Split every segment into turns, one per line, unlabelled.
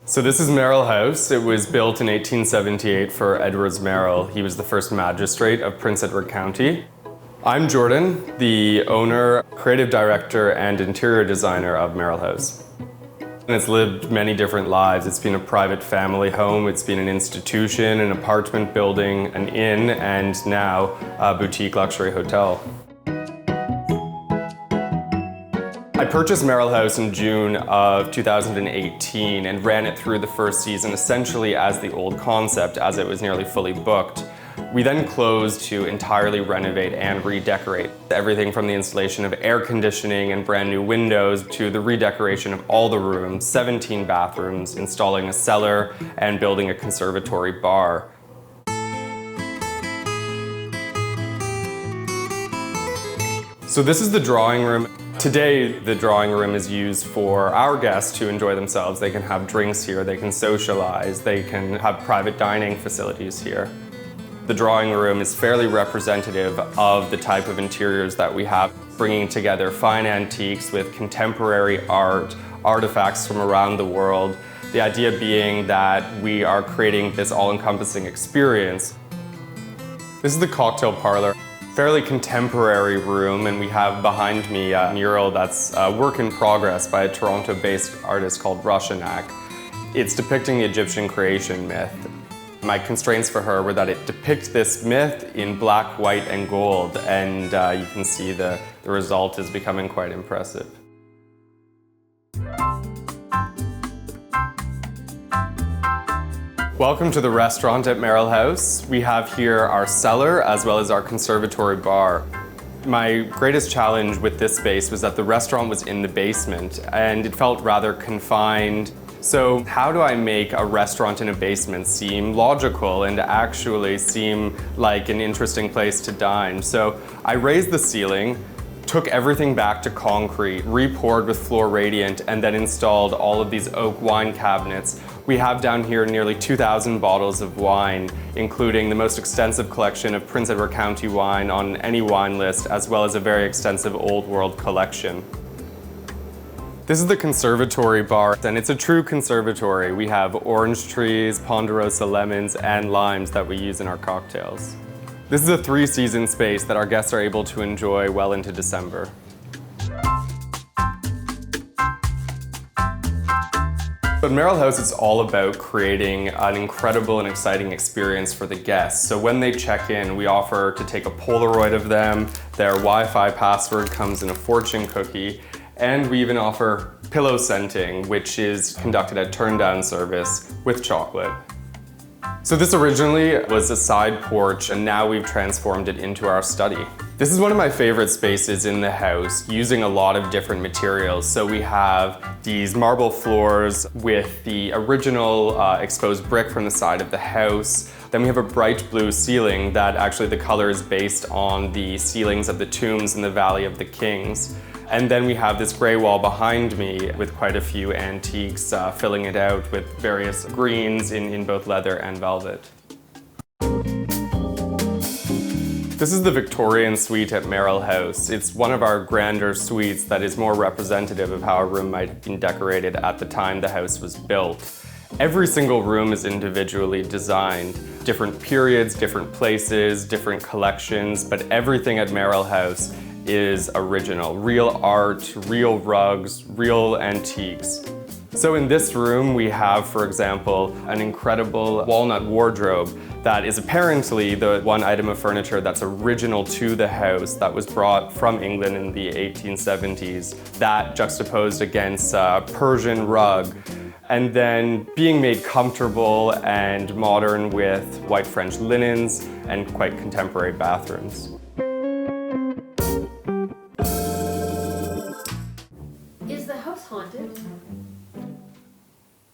So this is Merrill House. It was built in 1878 for Edward Merrill. He was the first magistrate of Prince Edward County. I'm Jordan, the owner, creative director, and interior designer of Merrill House. And it's lived many different lives. It's been a private family home, it's been an institution, an apartment building, an inn, and now a boutique luxury hotel. I purchased Merrill House in June of 2018 and ran it through the first season essentially as the old concept, as it was nearly fully booked. We then closed to entirely renovate and redecorate. Everything from the installation of air conditioning and brand new windows to the redecoration of all the rooms, 17 bathrooms, installing a cellar, and building a conservatory bar. So this is the drawing room. Today, the drawing room is used for our guests to enjoy themselves. They can have drinks here, they can socialize, they can have private dining facilities here. The drawing room is fairly representative of the type of interiors that we have, bringing together fine antiques with contemporary art, artifacts from around the world. The idea being that we are creating this all-encompassing experience. This is the cocktail parlor. Fairly contemporary room, and we have behind me a mural that's a work in progress by a Toronto-based artist called Roshanak. It's depicting the Egyptian creation myth. My constraints for her were that it depicts this myth in black, white, and gold, and you can see the result is becoming quite impressive. Welcome to the restaurant at Merrill House. We have here our cellar as well as our conservatory bar. My greatest challenge with this space was that the restaurant was in the basement and it felt rather confined. So how do I make a restaurant in a basement seem logical and actually seem like an interesting place to dine? So I raised the ceiling, took everything back to concrete, re-poured with Floor Radiant, and then installed all of these oak wine cabinets. We have down here nearly 2,000 bottles of wine, including the most extensive collection of Prince Edward County wine on any wine list, as well as a very extensive Old World collection. This is the conservatory bar, and it's a true conservatory. We have orange trees, ponderosa lemons, and limes that we use in our cocktails. This is a 3-season space that our guests are able to enjoy well into December. At Merrill House, it's all about creating an incredible and exciting experience for the guests. So when they check in, we offer to take a Polaroid of them, their Wi-Fi password comes in a fortune cookie, and we even offer pillow scenting, which is conducted at turn-down service with chocolate. So this originally was a side porch, and now we've transformed it into our study. This is one of my favorite spaces in the house, using a lot of different materials. So we have these marble floors with the original exposed brick from the side of the house. Then we have a bright blue ceiling that actually the color is based on the ceilings of the tombs in the Valley of the Kings. And then we have this gray wall behind me with quite a few antiques filling it out with various greens in both leather and velvet. This is the Victorian Suite at Merrill House. It's one of our grander suites that is more representative of how a room might have been decorated at the time the house was built. Every single room is individually designed. Different periods, different places, different collections, but everything at Merrill House is original. Real art, real rugs, real antiques. So in this room we have, for example, an incredible walnut wardrobe that is apparently the one item of furniture that's original to the house that was brought from England in the 1870s. That juxtaposed against a Persian rug, and then being made comfortable and modern with white French linens and quite contemporary bathrooms.
Is the house haunted?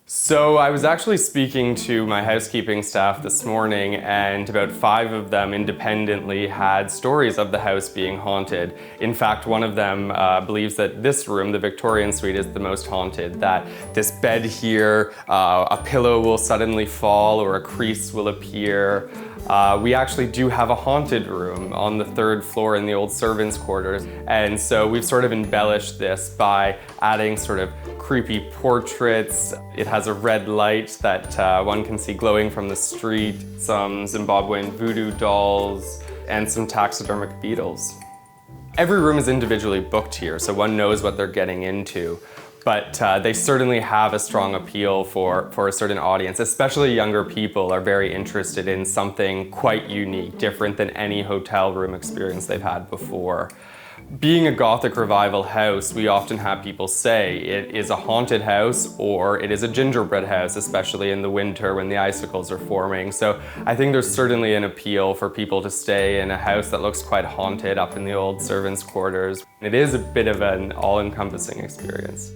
So I was actually speaking to my housekeeping staff this morning, and about 5 of them independently had stories of the house being haunted. In fact, one of them believes that this room, the Victorian Suite, is the most haunted, that this bed here, a pillow will suddenly fall or a crease will appear. We actually do have a haunted room on the 3rd floor in the old servants' quarters. And so we've sort of embellished this by adding sort of creepy portraits. It has a red light that one can see glowing from the street, some Zimbabwean voodoo dolls, and some taxidermic beetles. Every room is individually booked here, so one knows what they're getting into. But they certainly have a strong appeal for a certain audience, especially younger people are very interested in something quite unique, different than any hotel room experience they've had before. Being a Gothic Revival house, we often have people say it is a haunted house or it is a gingerbread house, especially in the winter when the icicles are forming. So I think there's certainly an appeal for people to stay in a house that looks quite haunted up in the old servants' quarters. It is a bit of an all-encompassing experience.